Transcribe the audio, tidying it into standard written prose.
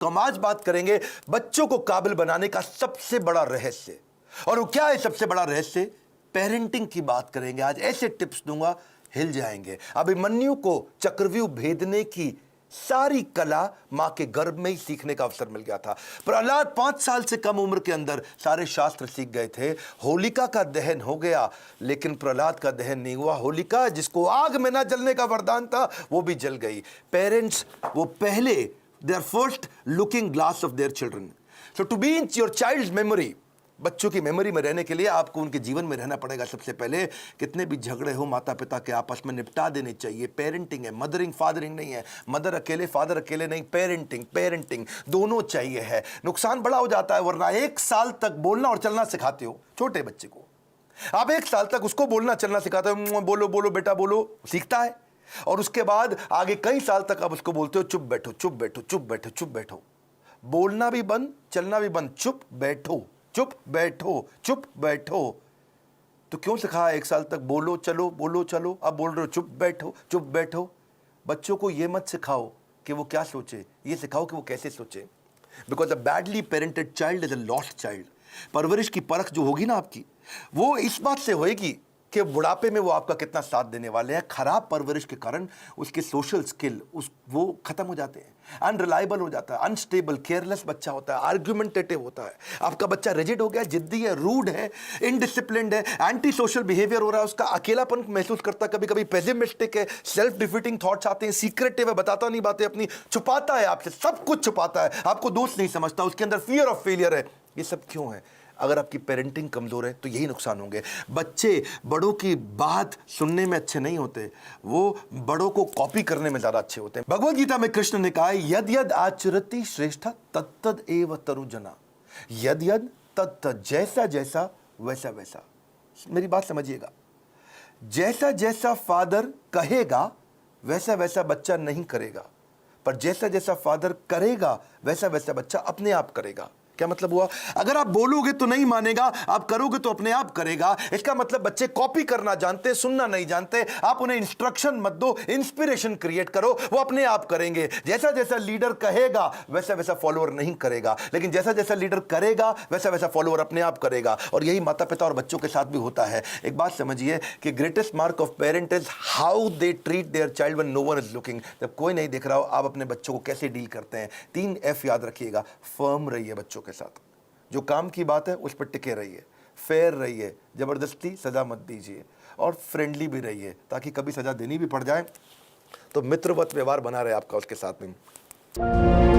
तो हम आज बात करेंगे बच्चों को काबिल बनाने का सबसे बड़ा रहस्य। और वो क्या है सबसे बड़ा रहस्य? पेरेंटिंग की बात करेंगे आज। ऐसे टिप्स दूंगा हिल जाएंगे। अभिमन्यु को चक्रव्यूह भेदने की सारी कला मां के गर्भ में ही सीखने का अवसर मिल गया था। प्रहलाद 5 साल से कम उम्र के अंदर सारे शास्त्र सीख गए थे। होलिका का दहन हो गया, लेकिन प्रहलाद का दहन नहीं हुआ। होलिका जिसको आग में ना जलने का वरदान था, वो भी जल गई। पेरेंट्स वो पहले their first looking glass of their children. So to be in your child's memory, बच्चों की मेमोरी में रहने के लिए आपको उनके जीवन में रहना पड़ेगा। सबसे पहले कितने भी झगड़े हो माता पिता के आपस में निपटा देने चाहिए। पेरेंटिंग है, मदरिंग फादरिंग नहीं है। मदर अकेले फादर अकेले नहीं, पेरेंटिंग दोनों चाहिए है। नुकसान बड़ा हो जाता है वरना 1 साल तक बोलना और चलना सिखाते हो छोटे बच्चे को। आप 1 साल तक उसको बोलना चलना सिखाते हो, बोलो बोलो बेटा बोलो, सीखता है। और उसके बाद आगे कई साल तक आप उसको बोलते हो चुप बैठो चुप बैठो चुप बैठो चुप बैठो। बोलना भी बंद, चलना भी बंद, चुप बैठो चुप बैठो चुप बैठो। तो क्यों सिखाया 1 साल तक बोलो चलो, अब बोल रहे हो चुप बैठो। बच्चों को यह मत सिखाओ कि वो क्या सोचे, ये सिखाओ कि वो कैसे सोचे। Because a badly parented child is a lost child. परवरिश की परख जो होगी ना आपकी, वो इस बात से होगी कि बुढ़ापे में वो आपका कितना साथ देने वाले हैं। खराब परवरिश के कारण उसके सोशल स्किल वो खत्म हो जाते हैं, अनरिलायबल हो जाता है, अनस्टेबल, केयरलेस बच्चा होता है, आर्ग्यूमेंटेटिव होता है। आपका बच्चा रिजिड हो गया, जिद्दी है, रूड है, इनडिसिप्लिन्ड है, एंटी सोशल बिहेवियर हो रहा है, उसका अकेलापन महसूस करता है, कभी कभी पेसिमिस्टिक है, सेल्फ डिफीटिंग थॉट्स आते हैं, सीक्रेटिव है, बताता नहीं बातें अपनी, छुपाता है आपसे, सब कुछ छुपाता है, आपको दोस्त नहीं समझता, उसके अंदर फियर ऑफ फेलियर है। ये सब क्यों है? अगर आपकी पेरेंटिंग कमजोर है तो यही नुकसान होंगे। बच्चे बड़ों की बात सुनने में अच्छे नहीं होते, वो बड़ों को कॉपी करने में ज्यादा अच्छे होते हैं। भगवद गीता में कृष्ण ने कहा है यद यद आचरति श्रेष्ठ तत्तद एव तरुजना। यद यद तत्तद, जैसा जैसा वैसा वैसा। मेरी बात समझिएगा, जैसा जैसा फादर कहेगा वैसा वैसा बच्चा नहीं करेगा, पर जैसा जैसा फादर करेगा वैसा वैसा बच्चा अपने आप करेगा। क्या मतलब हुआ? अगर आप बोलोगे तो नहीं मानेगा, आप करोगे तो अपने आप करेगा। इसका मतलब बच्चे कॉपी करना जानते, सुनना नहीं जानते। आप उन्हें इंस्ट्रक्शन मत दो, इंस्पिरेशन क्रिएट करो, वो अपने आप करेंगे। जैसा जैसा लीडर कहेगा वैसा वैसा फॉलोअर नहीं करेगा, लेकिन जैसा जैसा लीडर करेगा वैसा वैसा फॉलोअर अपने आप करेगा। और यही माता पिता और बच्चों के साथ भी होता है। एक बात समझिए कि greatest mark of parent is how they treat their child when no one is looking. जब कोई नहीं देख रहा हो, आप अपने बच्चों को कैसे डील करते हैं। 3 F याद रखिएगा। फर्म रहिए बच्चों के साथ, जो काम की बात है उस पर टिके रहिए, फेयर रहिए, जबरदस्ती सजा मत दीजिए, और फ्रेंडली भी रहिए ताकि कभी सजा देनी भी पड़ जाए तो मित्रवत व्यवहार बना रहे आपका उसके साथ में।